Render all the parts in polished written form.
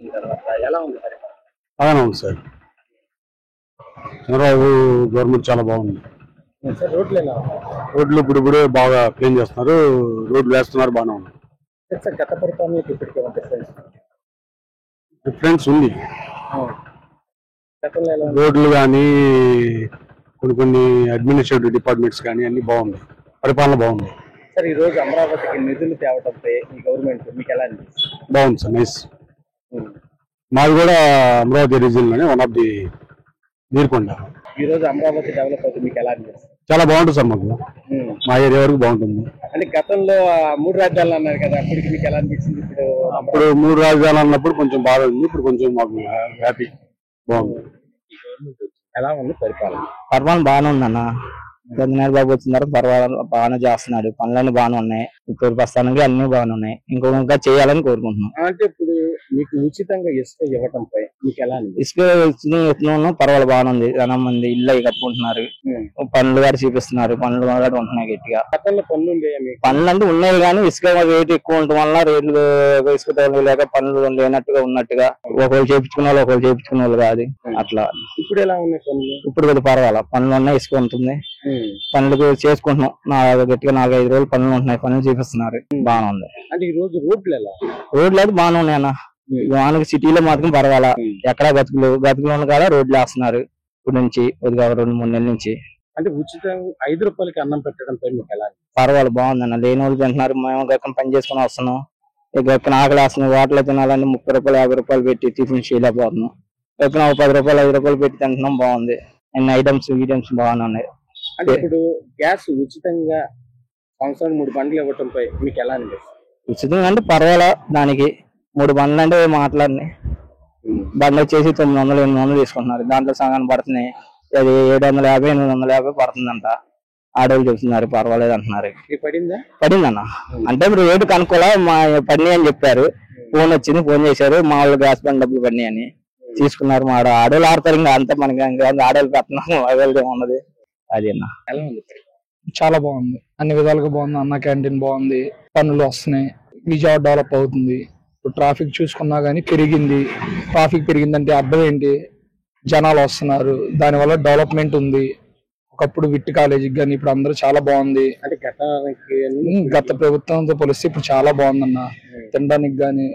తర్వాత ఎలా ఉంది పరిపాలన? బాగానే ఉంది సార్. చంద్రబాబు గవర్నమెంట్ చాలా బాగుంది. సార్ రోడ్లు ఎలా ఉన్నాయి? రోడ్లు ఇప్పుడు బాగా క్లీన్ చేస్తున్నారు, రోడ్లు వేస్తున్నారు, బాగానే ఉంది. సార్ గత పరిపాలనకి ఇప్పటికే డిఫరెన్స్ ఉంది. గతంలో ఎలా ఉంది? రోడ్లు కానీ కొన్ని అడ్మినిస్ట్రేటివ్ డిపార్ట్మెంట్స్ కానీ అన్ని బాగుంది, పరిపాలన బాగుంది. సార్ ఈ రోజు అమరావతికి నిధులు తేవడంపై మీ గవర్నమెంట్ మీకు ఎలా అనిపిస్తుంది? బాగుంది సార్, నైస్. మాది కూడా అమరావతి రీజియన్ లోనే వన్ ఆఫ్ ది నీరుకొండ. ఈ రోజు అమరావతి డెవలప్ అవుతుంది, మీకు ఎలా అనిపిస్తుంది? చాలా బాగుంటుంది సార్, మాకు మా ఏరియా వరకు బాగుంటుంది. అంటే గతంలో 3 రాజ్యాలు అన్నారు కదా, అప్పటికి మీకు ఎలా అనిపించింది? అప్పుడు 3 రాజ్యాలు అన్నప్పుడు కొంచెం బాధ ఉంది, ఇప్పుడు కొంచెం మాకు హ్యాపీ, బాగుంది. ఎలా ఉంది పరిపాలన? పరిపాలన బాగానే ఉందన్న. చంద్రబాబు బాబు వచ్చిన తర్వాత పర్వాలేదు, బాగానే చేస్తున్నాడు. పనులన్నీ బాగానే ఉన్నాయి, ఇప్పుడు ప్రస్తుతానికి అన్ని బాగానే ఉన్నాయి. ఇంకా చేయాలని కోరుకుంటున్నాం. అంటే ఇప్పుడు మీకు ఉచితంగా ఇసుక ఇవ్వటంపై మీకు ఎలా అనిపిస్తుంది? ఇసుక పర్వాలేదు, బాగానే ఉంది. చాలా మంది ఇల్లు కట్టుకుంటున్నారు, పనులు కూడా చూపిస్తున్నారు, పనులు కూడా ఉంటున్నాయి గట్టిగా. గతంలో పనులు ఉండేయా మీకు? పనులు అంటే ఉన్నాయి కానీ ఇసుక రేటు ఎక్కువ ఉండటం వల్ల రేట్లు ఇసుక లేక పనులు లేనట్టుగా ఉన్నట్టుగా ఒకళ్ళు చేయించుకున్న వాళ్ళు ఒకళ్ళు చేయించుకున్న వాళ్ళు కాదు అట్లా. ఇప్పుడు ఎలా ఉన్నాయి పనులు? ఇప్పుడు కొద్దిగా పర్వాలేదు, పనులు ఉన్నాయి, ఇసుక ఉంటుంది, పనులు చేసుకుంటున్నాం. గట్టిగా 4-5 రోజులు పనులు ఉంటున్నాయి, పనులు చూపిస్తున్నారు, బాగానే ఉంది. అంటే ఈ రోజు రోడ్లు ఎలా? రోడ్లు అయితే బాగానే ఉన్నాయి అన్న. మనకి సిటీలో మాత్రం పర్వాలా, ఎక్కడా గతుకులు కాదా రోడ్లు వేస్తున్నారు ఇప్పుడు నుంచి కొద్దిగా 2-3 నెలల నుంచి. అంటే ఉచితం 5 రూపాయలకి అన్నం పెట్టడంపై మీకు ఎలా? పర్వాలేదు, బాగుంది అన్న. లేని వాళ్ళు తింటున్నారు, మేము గక్కన పని చేసుకుని వస్తున్నాం. గక్కన ఆకలి వేస్తున్నాం, హోటల్లో తినాలని 30 రూపాయలు 50 రూపాయలు పెట్టి టిఫిన్ చేయలేకపోతున్నాం. గక్కన 10 రూపాయలు 5 రూపాయలు పెట్టి తింటున్నాం, బాగుంది. అన్ని ఐటమ్స్ బాగానే ఉన్నాయి. అంటే ఇప్పుడు గ్యాస్ ఉచితంగా సంవత్సరానికి 3 బండ్లు ఇవ్వటంపై మీకు ఎలా అనిపిస్తుంది? ఉచితంగా అంటే పర్వాలా, దానికి 3 బండ్లు అంటే మాట్లాడినాయి. బండ్లు వచ్చేసి 900-800 తీసుకుంటున్నారు, దాంట్లో సగాన్ని పడుతున్నాయి. అది 750-850 పడుతుందంట. ఆడవాళ్ళు చెప్తున్నారు పర్వాలేదు అంటున్నారు. పడిందన్న. అంటే ఇప్పుడు రేటు కనుక్కోలే, మా పడినాయి అని చెప్పారు. ఫోన్ వచ్చింది, ఫోన్ చేశారు, మా వాళ్ళు గ్యాస్ బండ్ డబ్బులు పడినాయి అని తీసుకున్నారు. మా ఆడవాళ్ళు ఆడతారు, ఇంకా అంతా మనకి ఆడవాళ్ళు పెట్టినాము, ఆడవాళ్ళు ఉన్నది అది అన్న. చాలా బాగుంది, అన్ని విధాలుగా బాగుంది. అన్న క్యాంటీన్ బాగుంది, పనులు వస్తున్నాయి, విజయవాడ డెవలప్ అవుతుంది. ఇప్పుడు ట్రాఫిక్ చూసుకున్నా గానీ పెరిగింది. ట్రాఫిక్ పెరిగిందంటే అర్థం ఏంటి? జనాలు వస్తున్నారు, దానివల్ల డెవలప్మెంట్ ఉంది. ఒకప్పుడు విట్ కాలేజీకి కానీ ఇప్పుడు అందరూ చాలా బాగుంది. అంటే గత ప్రభుత్వంతో పోలిస్తే ఇప్పుడు చాలా బాగుందన్న. తినడానికి గానీ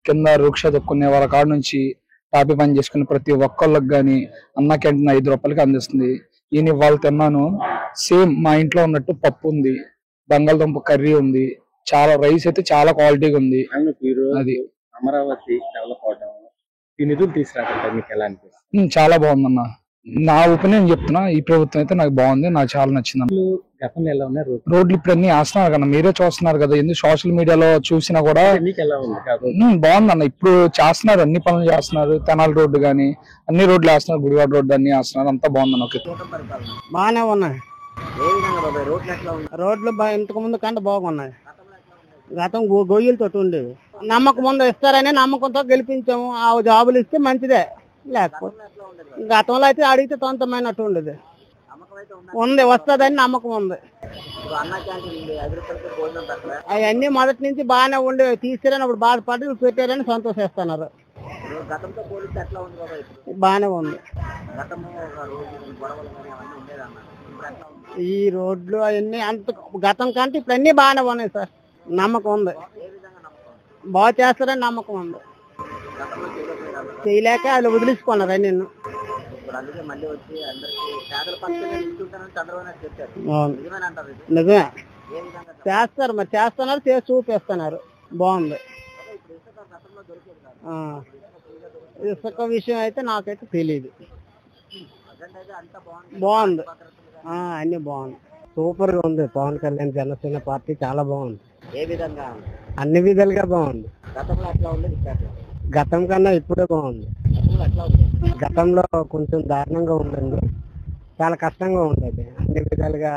కింద రుక్ష తొక్కునే వాళ్ళ కాడ నుంచి టాపీ పని చేసుకునే ప్రతి ఒక్కళ్ళకి గానీ అన్న క్యాంటీన్ 5 రూపాయలకి అందిస్తుంది. ఈయన ఇవాళ తిన్నాను, సేమ్ మా ఇంట్లో ఉన్నట్టు పప్పు ఉంది, బంగాళదుంప కర్రీ ఉంది, చాలా రైస్ అయితే చాలా క్వాలిటీగా ఉంది. అది అమరావతి డెవలప్ అవడం, ఈ నిధులు తీసుకురావడం మీకు ఎలా అనిపిస్తుంది? చాలా బాగుందన్న. నా ఒపీనియన్ చెప్తున్నా, ఈ ప్రభుత్వం అయితే నాకు బాగుంది, నాకు చాలా నచ్చింది. గతంలో ఎలా ఉన్నాయి రోడ్లు? ఇప్పుడు అన్ని వేస్తున్నారు కదా, మీరే చూస్తున్నారు కదా, ఎందుకు సోషల్ మీడియాలో చూసినా కూడా బాగుందన్న. ఇప్పుడు చేస్తున్నారు, అన్ని పనులు చేస్తున్నారు. తెనాలి రోడ్డు గానీ అన్ని రోడ్లు వేస్తున్నారు, గుడివాడ రోడ్డు అన్ని వేస్తున్నారు, అంతా బాగుందన్న. బాగానే ఉన్నాయి రోడ్లు, ఇంతకు ముందు కంటే బాగున్నాయి. గతం గొయ్యలతో ఉండేవి. నమ్మకం ముందు ఇస్తారని నమ్మకంతో గెలిపించాము. ఆ జాబులు ఇస్తే మంచిదే, లేకపోతే గతంలో అయితే అడిగితే తొంతమైనట్టు ఉండేది. ఉంది, వస్తుందని నమ్మకం ఉంది. అవన్నీ మొదటి నుంచి బాగానే ఉండే, తీసిరని అప్పుడు బాధపడి పెట్టారని సంతోషిస్తున్నారు. బాగానే ఉంది. ఈ రోడ్లు అవన్నీ అంత గతం కంటే ఇప్పుడు అన్ని బాగానే ఉన్నాయి సార్, నమ్మకం ఉంది. బాగా చేస్తారని నమ్మకం ఉంది. చేయలేక వాళ్ళు వదిలించుకున్నారు నిన్ను. నిజమే చేస్తారు, మరి చేస్తున్నారు, చేసి చూపిస్తున్నారు, బాగుంది. ఇసుక విషయం అయితే నాకైతే తెలియదు. బాగుంది, అన్ని బాగుంది, సూపర్ గా ఉంది. పవన్ కళ్యాణ్ జనసేన పార్టీ చాలా బాగుంది. ఏ విధంగా? అన్ని విధాలుగా బాగుంది. గతంలో ఎట్లా ఉండేది? గతం కన్నా ఇప్పుడే బాగుంది. గతంలో కొంచెం దారుణంగా ఉందండి, చాలా కష్టంగా ఉండేది. అన్ని విధాలుగా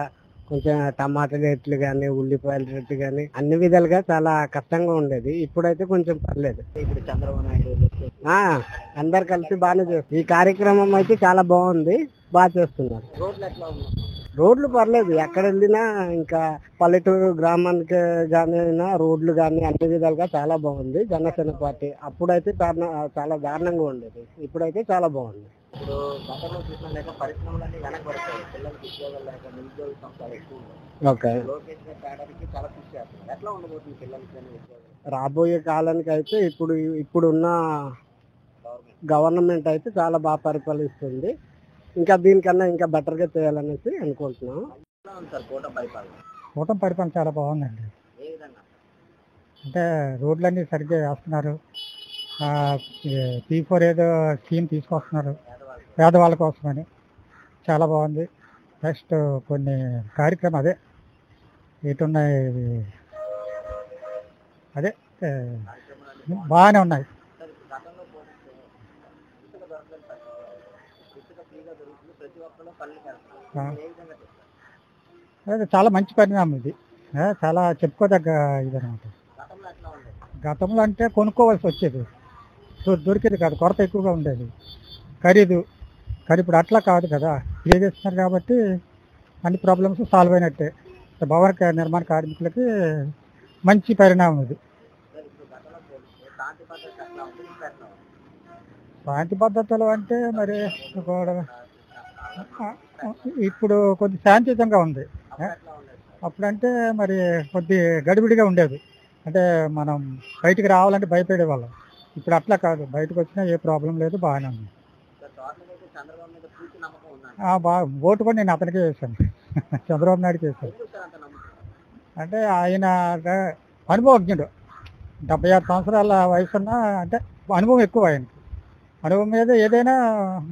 కొంచెం టమాటా రేట్లు గానీ, ఉల్లిపాయల రేట్లు గానీ అన్ని విధాలుగా చాలా కష్టంగా ఉండేది. ఇప్పుడైతే కొంచెం పర్లేదు. ఇప్పుడు చంద్రబాబు నాయుడు అందరు కలిసి బాగానే చేస్తారు. ఈ కార్యక్రమం అయితే చాలా బాగుంది, బాగా చేస్తున్నారు. రోడ్లు ఎట్లా ఉన్నాయి? రోడ్లు పర్లేదు ఎక్కడ వెళ్ళినా, ఇంకా పల్లెటూరు గ్రామానికి కానీ రోడ్లు కానీ అన్ని విధాలుగా చాలా బాగుంది జనసేన పార్టీ. అప్పుడైతే చాలా దారుణంగా ఉండేది, ఇప్పుడైతే చాలా బాగుంది. ఇప్పుడు గతంలో చూసినట్లయితే పరిశ్రమలన్నీ వెనకబడతాయి, పిల్లలకి ఉద్యోగాలు లేక నిరుద్యోగ సంస్థలు ఎక్కువ ఉన్నాయి. ఓకే, లోకేష్ గారి తేడానికి చాలా కృషి చేస్తున్నారు. ఎట్లా ఉండబోతుంది పిల్లలకి ఉద్యోగాలు? రాబోయే కాలానికి అయితే ఇప్పుడున్న గవర్నమెంట్ అయితే చాలా బాగా పరిపాలిస్తుంది. ఇంకా దీనికన్నా ఇంకా బెటర్ గా చేయాలనేసి అనుకుంటున్నాం. ఎలా ఉంది సార్ కూటమి పరిపాలన? కూటమి పరిపాలన చాలా బాగుందండి. ఏ విధంగా? అంటే రోడ్లన్నీ సరిగ్గా వేస్తున్నారు. P4 ఏదో స్కీమ్ తీసుకొస్తున్నారు పేదవాళ్ళ కోసమని, చాలా బాగుంది. నెక్స్ట్ కొన్ని కార్యక్రమం అదే ఎటున్నాయి అదే బాగానే ఉన్నాయి. సార్ ఇప్పుడు గతంలో పోలిస్తే ఇసుక దొరకలేదు సార్. ఇసుక ఫ్రీగా దొరుకుతుంది, ప్రతి ఒక్కరు పల్లెకి వెళ్తున్నారు. ఏ విధంగా చెప్తారు? అదే చాలా మంచి పరిణామం ఇది. చాలా చెప్పుకోదగ్గ ఇదనమాట. గతంలో ఎట్లా ఉండేది? గతంలో అంటే కొనుక్కోవాల్సి వచ్చేది, దొరికేది కాదు, కొరత ఎక్కువగా ఉండేది, ఖరీదు. కానీ ఇప్పుడు అట్లా కాదు కదా, ఫ్రీ చేస్తున్నారు కాబట్టి అన్ని ప్రాబ్లమ్స్ సాల్వ్ అయినట్టే. భవన నిర్మాణ కార్మికులకి మంచి పరిణామం ఇది. సార్ ఇప్పుడు గతంలో పోలిస్తే శాంతి భద్రత ఎట్లా ఉంది, ఇప్పుడు ఎట్లా ఉంది? శాంతి పద్ధతులు అంటే మరి ఇప్పుడు కొద్ది శాంతియుతంగా ఉంది. ఎట్లా ఉండేది సార్? అప్పుడంటే మరి కొద్ది గడిబిడిగా ఉండేది, అంటే మనం బయటికి రావాలంటే భయపడే వాళ్ళం. ఇప్పుడు అట్లా కాదు, బయటకు వచ్చినా ఏ ప్రాబ్లం లేదు, బాగానే ఉంది. సార్ టోటల్గా అయితే చంద్రబాబు మీద పూర్తి నమ్మకం ఉందండి. బాగా ఓటు కూడా నేను అతనికే వేసాను, చంద్రబాబు నాయుడుకి వేసాను. ఎందుకు సార్ అంత నమ్మకం? అంటే ఆయన అనుభవజ్ఞుడు, 76 సంవత్సరాల వయసున్న, అంటే అనుభవం ఎక్కువ ఆయనకి. అనుభవం మీద ఏదైనా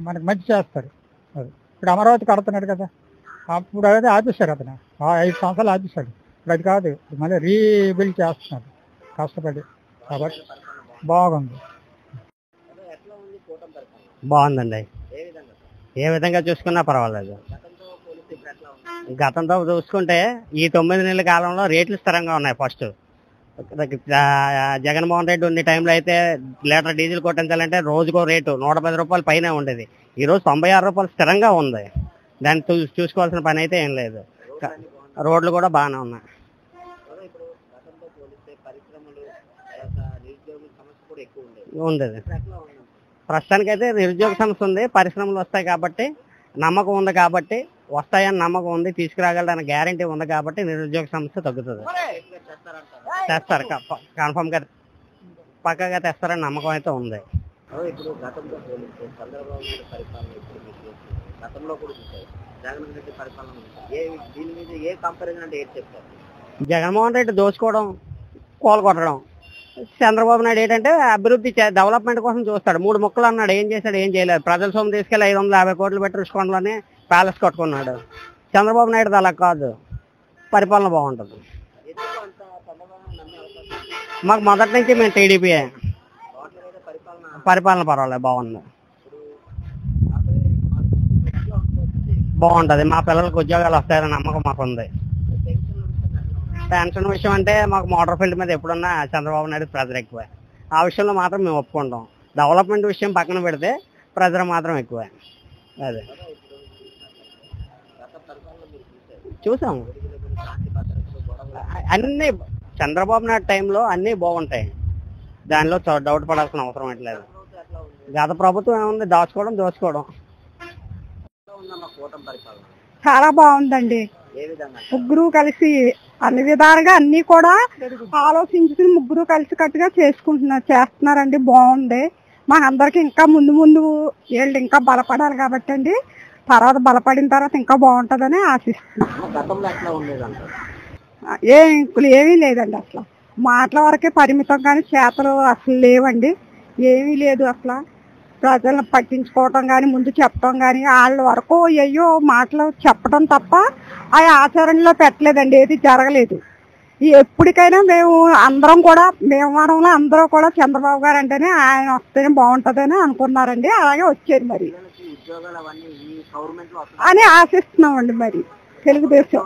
మనకు మంచి చేస్తారు. అది ఇప్పుడు అమరావతి కడుతున్నాడు కదా, అప్పుడు అదే ఆపేశారు అతను, 5 సంవత్సరాలు ఆపేశాడు. ఇప్పుడు అది కాదు, మళ్ళీ రీబిల్డ్ చేస్తున్నాడు కష్టపడి, కాబట్టి బాగుంది. ఎట్లా ఉంది కూటమి పరిపాలన? బాగుందండి. ఏ విధంగా సార్? ఏ విధంగా చూసుకున్నా పర్వాలేదు. గతంతో పోలిస్తే ఇప్పుడు ఎట్లా ఉంది? గతంతో చూసుకుంటే ఈ 9 నెలల కాలంలో రేట్లు స్థిరంగా ఉన్నాయి. ఫస్ట్ జగన్మోహన్ రెడ్డి ఉన్న టైంలో అయితే లీటర్ డీజిల్ కొట్టించాలంటే రోజుకో రేటు 110 రూపాయలు పైన ఉండేది. ఈ రోజు 96 రూపాయలు స్థిరంగా ఉంది. దాన్ని చూసుకోవాల్సిన పని అయితే ఏం లేదు. రోడ్లు కూడా బాగానే ఉన్నాయి. ఇప్పుడు గతంతో పోలిస్తే పరిశ్రమలు నిరుద్యోగ సమస్య కూడా ఎక్కువ ఉండేది. ఎట్లా ఉంది? ప్రస్తుతానికైతే నిరుద్యోగ సమస్య ఉంది, పరిశ్రమలు వస్తాయి కాబట్టి నమ్మకం ఉంది, కాబట్టి వస్తాయని నమ్మకం ఉంది, తీసుకురాగలడానికి గ్యారంటీ ఉంది కాబట్టి నిరుద్యోగ సమస్య తగ్గుతుంది. తెస్తారు, కన్ఫర్మ్ గా పక్కగా తెస్తారని నమ్మకం అయితే ఉంది. ఇప్పుడు గతంతో పోలిస్తే చంద్రబాబు నాయుడు పరిపాలన ఇప్పుడు గతంలో కూడా చూసారు, జగన్ రెడ్డి పరిపాలన దీని మీద ఏ కంపారిజన్ అంటే ఏంటి చెప్తారు? జగన్మోహన్ రెడ్డి దోచుకోవడం, కోలుకొట్టడం. చంద్రబాబు నాయుడు ఏంటంటే అభివృద్ధి డెవలప్మెంట్ కోసం చూస్తాడు. 3 ముక్కలు అన్నాడు, ఏం చేశాడు? ఏం చేయలేదు. ప్రజల సొమ్ము తీసుకెళ్లి 550 కోట్లు పెట్టి రుషికొండలోనే ప్యాలెస్ కట్టుకున్నాడు. చంద్రబాబు నాయుడు అలా కాదు, పరిపాలన బాగుంటుంది. మాకు మొదటి నుంచి మేము టీడీపీ, పరిపాలన పర్వాలేదు, బాగుంది, బాగుంటది. మా పిల్లలకు ఉద్యోగాలు వస్తాయని నమ్మకం మాకు ఉంది. పెన్షన్ విషయం అంటే మాకు మోటార్ ఫీల్డ్ మీద ఎప్పుడున్నా చంద్రబాబు నాయుడు ప్రెజర్ ఎక్కువ. ఆ విషయంలో మాత్రం మేము ఒప్పుకుంటాం. డెవలప్మెంట్ విషయం పక్కన పెడితే ప్రెజర్ మాత్రం ఎక్కువ. అదే చూసాము అన్ని. చంద్రబాబు నాయుడు టైంలో అన్నీ బాగుంటాయి, దానిలో డౌట్ పడాల్సిన అవసరం లేదు. గత ప్రభుత్వం ఏముంది? దోచుకోవడం. చాలా బాగుందండి. ముగ్గురు కలిసి అన్ని విధాలుగా అన్ని కూడా ఆలోచించుకుని ముగ్గురు కలిసి కట్టుగా చేస్తున్నారండి. బాగుంది. మాకందరికి ఇంకా ముందు వీళ్ళు ఇంకా బలపడాలి కాబట్టి అండి, తర్వాత బలపడిన తర్వాత ఇంకా బాగుంటుందని ఆశిస్తున్నాం. ఏమీ లేదండి, అసలు మాటల వరకే పరిమితం, కానీ చేతలు అసలు లేవండి, ఏమీ లేదు. అసలు ప్రజలను పట్టించుకోవటం కానీ, ముందు చెప్పడం కానీ, వాళ్ళ వరకు అయ్యో మాటలు చెప్పడం తప్ప ఆ ఆచరణలో పెట్టలేదండి, ఏది జరగలేదు. ఎప్పటికైనా మేము అందరం కూడా, భీమవరంలో అందరూ కూడా చంద్రబాబు గారు అంటేనే ఆయన వస్తేనే బాగుంటుందని అనుకున్నారండి. అలాగే వచ్చారు మరి అని ఆశిస్తున్నామండి. మరి తెలుగుదేశం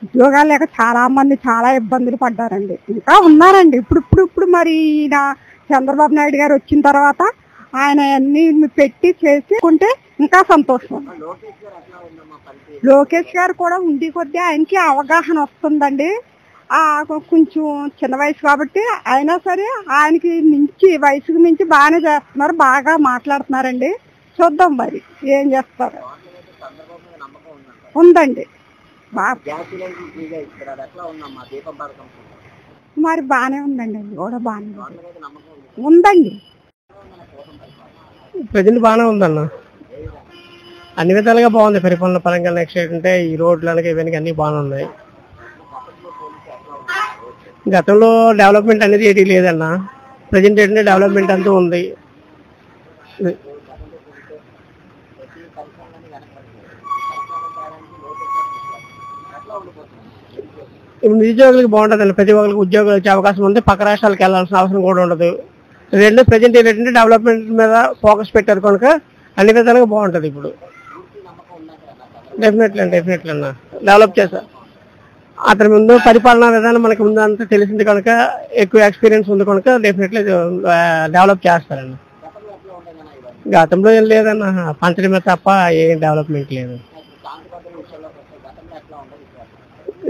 ఉద్యోగాలు లేక చాలా మంది చాలా ఇబ్బందులు పడ్డారండి, ఇంకా ఉన్నారండి. ఇప్పుడు మరి ఈయన చంద్రబాబు నాయుడు గారు వచ్చిన తర్వాత ఆయన అన్ని పెట్టి చేసుకుంటే ఇంకా సంతోషం. లోకేష్ గారు ఎట్లా ఉందమ్మా పనితీరు? లోకేష్ గారు కూడా ఉండి కొద్దీ ఆయనకి అవగాహన వస్తుందండి. కొంచెం చిన్న వయసు కాబట్టి అయినా సరే ఆయనకి మించి వయసుకు మించి బాగానే చేస్తున్నారు, బాగా మాట్లాడుతున్నారండి. చూద్దాం మరి ఏం చేస్తారు. చంద్రబాబు మీద నమ్మకం ఉందంట. ఉందండి బాగా. గ్యాస్ సిలిండర్ ఫ్రీగా ఇస్తారు, అది ఎట్లా ఉందమ్మా? దీపం పథకం మరి బాగానే ఉందండి, అది కూడా బాగానే నమ్మకం ఉంది. ఉందండి. ప్రజెంట్ బాగానే ఉందన్న, అన్ని విధాలుగా బాగుంది పరిపాలన పరంగా. నెక్స్ట్ ఏంటంటే ఈ రోడ్లు అలాగే ఇవన్నీ అన్ని బాగానే ఉన్నాయి. గతంలో డెవలప్మెంట్ అనేది ఏది లేదన్న, ప్రజెంట్ ఏంటంటే డెవలప్మెంట్ అంతా ఉంది. ఇప్పుడు నిరుద్యోగులకు బాగుంటుంది, ప్రతి ఒక్కరికి ఉద్యోగాలు వచ్చే అవకాశం ఉంది, పక్క రాష్ట్రాలకు వెళ్ళాల్సిన అవసరం కూడా ఉండదు. రెండు ప్రజెంట్ ఏంటంటే డెవలప్మెంట్ మీద ఫోకస్ పెట్టారు కనుక అన్ని విధాలుగా బాగుంటుంది. ఇప్పుడు డెఫినెట్లీ అన్న డెవలప్ చేశారు. అతని ముందు పరిపాలనా విధానం మనకి ముందు అంతా తెలిసింది కనుక, ఎక్కువ ఎక్స్పీరియన్స్ ఉంది కనుక డెఫినెట్లీ డెవలప్ చేస్తారన్న. గతంలో ఏం లేదన్న, పంచడమే తప్ప ఏం డెవలప్మెంట్ లేదు.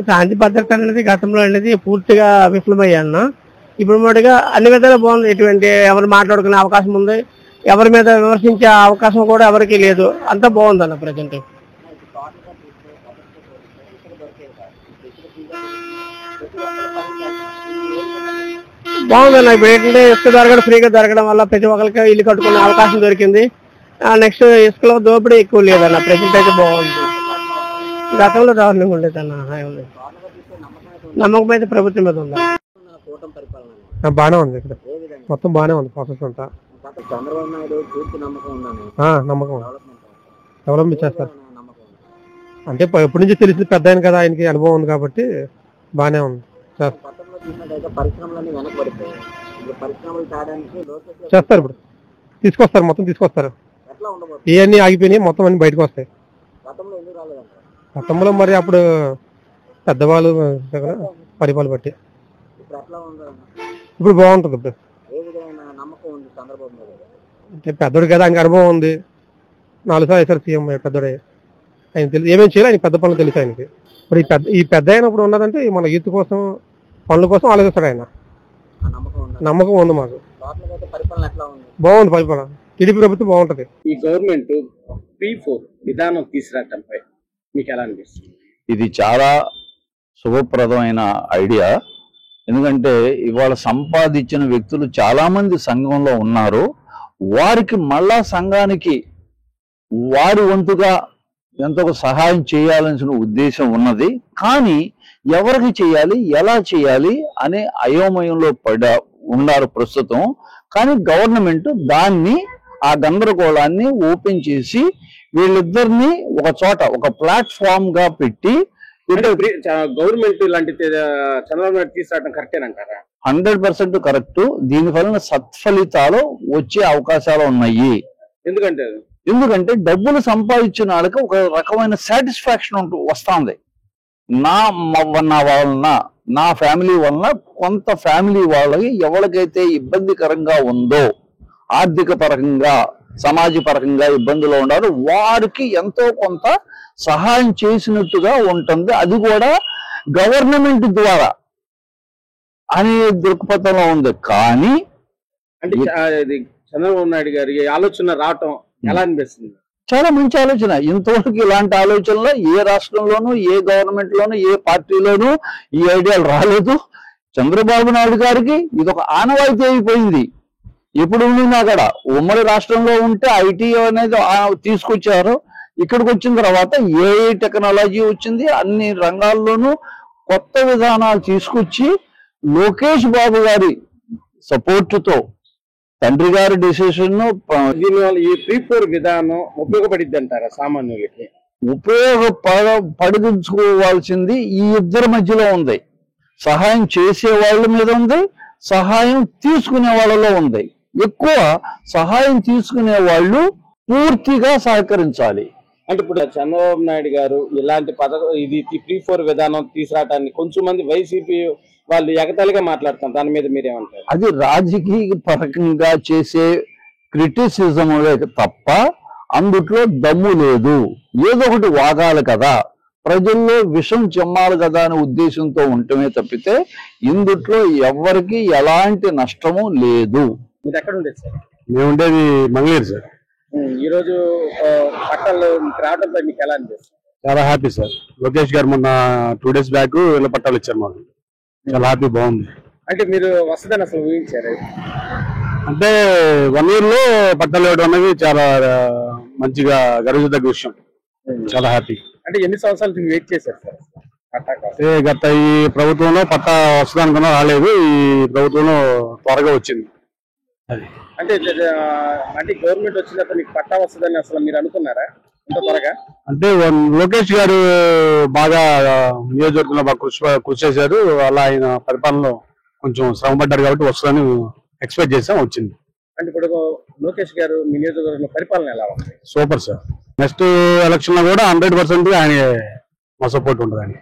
శాంతి భద్రత అనేది గతంలో అనేది పూర్తిగా విఫలమయ్యాన్న. ఇప్పుడు మటుగా అన్ని విధాలు బాగుంది. ఎటువంటి ఎవరు మాట్లాడుకునే అవకాశం ఉంది, ఎవరి మీద విమర్శించే అవకాశం కూడా ఎవరికి లేదు, అంతా బాగుందన్న ప్రజెంట్. బాగుందన్న. ఇప్పుడు ఏంటంటే ఇసుక దొరకడం ఫ్రీగా దొరకడం వల్ల ప్రతి ఒక్కరికి ఇల్లు కట్టుకునే అవకాశం దొరికింది. నెక్స్ట్ ఇసుకలో దోపిడీ ఎక్కువ లేదన్న, ప్రజెంట్ అయితే బాగుంది. గతంలో దారుణంగా ఉండేదన్న. నమ్మకం అయితే ప్రభుత్వం మీద ఉంది. బాగానే ఉంది, ఇక్కడ మొత్తం బాగానే ఉంది ప్రాసెస్ అంతా. చంద్రబాబు నాయుడు పూర్తి నమ్మకం ఉందని. నమ్మకం డెవలప్మెంట్ చేస్తారు అంటే ఎప్పటి నుంచి తెలిసింది, పెద్ద ఆయన కదా, ఆయనకి అనుభవం ఉంది కాబట్టి బాగానే ఉంది. గతంలో చూసినట్టయితే పరిశ్రమలన్నీ వెనకబడిపోయాయి. ఇప్పుడు పరిశ్రమలు తేడానికి చేస్తారు, ఇప్పుడు తీసుకొస్తారు, మొత్తం తీసుకొస్తారు. ఎట్లా ఉండబోతుంది? ఇవన్నీ ఆగిపోయినాయి, మొత్తం అన్ని బయటకు వస్తాయి. గతంలో ఎందుకు రాలేదంట? గతంలో మరి అప్పుడు పెద్దవాళ్ళు పరిపాలన బట్టి. ఇప్పుడు ఎట్లా ఉంది? ఇప్పుడు బాగుంటుంది. ఇప్పుడు ఏ విధమైన నమ్మకం ఉంది చంద్రబాబు మీద? అంటే పెద్దోడు కదా, ఆయనకి అనుభవం ఉంది. 4 సార్లు వేసారు సీఎం పెద్దోడే, ఆయన తెలుసు ఏమేమి చేయాలి, ఆయన పెద్ద పనులు తెలుసు ఆయనకి. ఇప్పుడు ఈ పెద్ద అయినప్పుడు ఉన్నదంటే మన యూత్ కోసం, పనుల కోసం ఆలోచిస్తాడు ఆయన. నమ్మకం ఉంది మాకు. పరిపాలన ఎట్లా ఉంది? బాగుంది పరిపాలన, టీడీపీ ప్రభుత్వం బాగుంటది. ఈ గవర్నమెంట్ P4 విధానం తీసుకురావడంపై మీకు ఎలా అనిపిస్తుంది? ఇది చాలా శుభప్రదమైన ఐడియా. ఎందుకంటే ఇవాళ సంపాదించిన వ్యక్తులు చాలా మంది సంఘంలో ఉన్నారు. వారికి మళ్ళా సంఘానికి వారి వంతుగా ఎంతో సహాయం చేయాలనే ఉద్దేశం ఉన్నది. కానీ ఎవరికి చేయాలి, ఎలా చేయాలి అనే అయోమయంలో ఉన్నారు ప్రస్తుతం. కానీ గవర్నమెంట్ దాన్ని, ఆ గందరగోళాన్ని ఓపెన్ చేసి వీళ్ళిద్దరిని ఒక చోట, ఒక ప్లాట్ఫామ్ గా పెట్టి, గవర్నమెంట్ ఇలాంటి చంద్రబాబు నాయుడు తీసుకురావడం కరెక్టేనంటారా? 100% కరెక్ట్. దీని వలన సత్ఫలితాలు వచ్చే అవకాశాలు ఉన్నాయి. ఎందుకంటే డబ్బులు సంపాదించిన వాళ్ళకి ఒక రకమైన సాటిస్ఫాక్షన్ వస్తుంది. నా వలన, నా ఫ్యామిలీ వలన కొంత ఫ్యామిలీ వాళ్ళకి ఎవరికైతే ఇబ్బందికరంగా ఉందో, ఆర్థిక పరంగా, సమాజ పరంగా ఇబ్బందులు ఉన్నారు, వారికి ఎంతో కొంత సహాయం చేసినట్టుగా ఉంటుంది. అది కూడా గవర్నమెంట్ ద్వారా అనే దృక్పథంలో ఉంది. కానీ అంటే చంద్రబాబు నాయుడు గారి ఆలోచన రావటం ఎలా అనిపిస్తుంది? చాలా మంచి ఆలోచన. ఇంతవరకు ఇలాంటి ఆలోచనలో ఏ రాష్ట్రంలోనూ, ఏ గవర్నమెంట్ లోనూ, ఏ పార్టీలోనూ ఈ ఐడియాలు రాలేదు. చంద్రబాబు నాయుడు గారికి ఇదొక ఆనవాయితీ అయిపోయింది. ఎప్పుడు ఉండినా కూడా ఉమ్మడి రాష్ట్రంలో ఉంటే ఐటీ అనేది తీసుకొచ్చారు. ఇక్కడికి వచ్చిన తర్వాత ఏఐ టెక్నాలజీ వచ్చింది. అన్ని రంగాల్లోనూ కొత్త విధానాలు తీసుకొచ్చి లోకేష్ బాబు గారి సపోర్టుతో, తండ్రి గారి డిసిషన్, దీనివల్ల ఈ P4 విధానం ఉపయోగపడిద్ది అంటారా సామాన్యులకి? ఉపయోగపడించుకోవాల్సింది ఈ ఇద్దరి మధ్యలో ఉంది. సహాయం చేసే వాళ్ళ మీద ఉంది, సహాయం తీసుకునే వాళ్ళలో ఉంది. ఎక్కువ సహాయం తీసుకునే వాళ్ళు పూర్తిగా సహకరించాలి. అంటే ఇప్పుడు చంద్రబాబు నాయుడు గారు ఇలాంటి ఇది P4 విధానం తీసుకురావటాన్ని కొంచెం మంది వైసీపీ వాళ్ళు ఎగతాళిగా మాట్లాడుతారు. దాని మీద మీరేమంటారు? అది రాజకీయ పరంగా చేసే క్రిటిసిజం తప్ప అందుట్లో దమ్ము లేదు. ఏదో ఒకటి వాగాలి కదా, ప్రజల్లో విషం చెమ్మాలి కదా అనే ఉద్దేశంతో ఉండటమే తప్పితే ఇందుట్లో ఎవరికి ఎలాంటి నష్టము లేదు. మీరు ఎక్కడ ఉండేది సార్? మేము ఉండేది మంగళగిరి సార్. ఈ రోజు పట్టాలు రావడంతో మీకు ఎలా అనిపిస్తుంది? చాలా హ్యాపీ సార్. లోకేష్ గారు మొన్న 2 days బ్యాక్ వీళ్ళ పట్టాలు ఇచ్చారు మాకు. చాలా హ్యాపీ, బాగుంది. అంటే మీరు వస్తుందని అసలు ఊహించారు? అంటే 1 year లో పట్టాలు ఇవ్వడం అనేది చాలా మంచిగా గర్వించదగ్గ విషయం. చాలా హ్యాపీ. అంటే ఎన్ని సంవత్సరాలు మీరు వెయిట్ చేశారు సార్ పట్టా కోసం? గత ఈ ప్రభుత్వంలో పట్టా వస్తుంది అనుకున్నా, రాలేదు. ఈ ప్రభుత్వంలో త్వరగా వచ్చింది. అది అంటే గవర్నమెంట్ వచ్చినప్పుడు మీకు పట్టా వస్తుందని అసలు మీరు అనుకున్నారా ఇంత త్వరగా? అంటే లోకేష్ గారు బాగా నియోజకవర్గంలో బాగా కృషి చేశారు. అలా ఆయన పరిపాలనలో కొంచెం శ్రమ పడ్డారు కాబట్టి వస్తుందని ఎక్స్పెక్ట్ చేసాం, వచ్చింది. అంటే ఇప్పుడు లోకేష్ గారు మీ నియోజకవర్గంలో పరిపాలన ఎలా ఉంది? Super sir. నెక్స్ట్ ఎలక్షన్ లో కూడా 100% ఆయన మా సపోర్ట్ ఉంటుంది.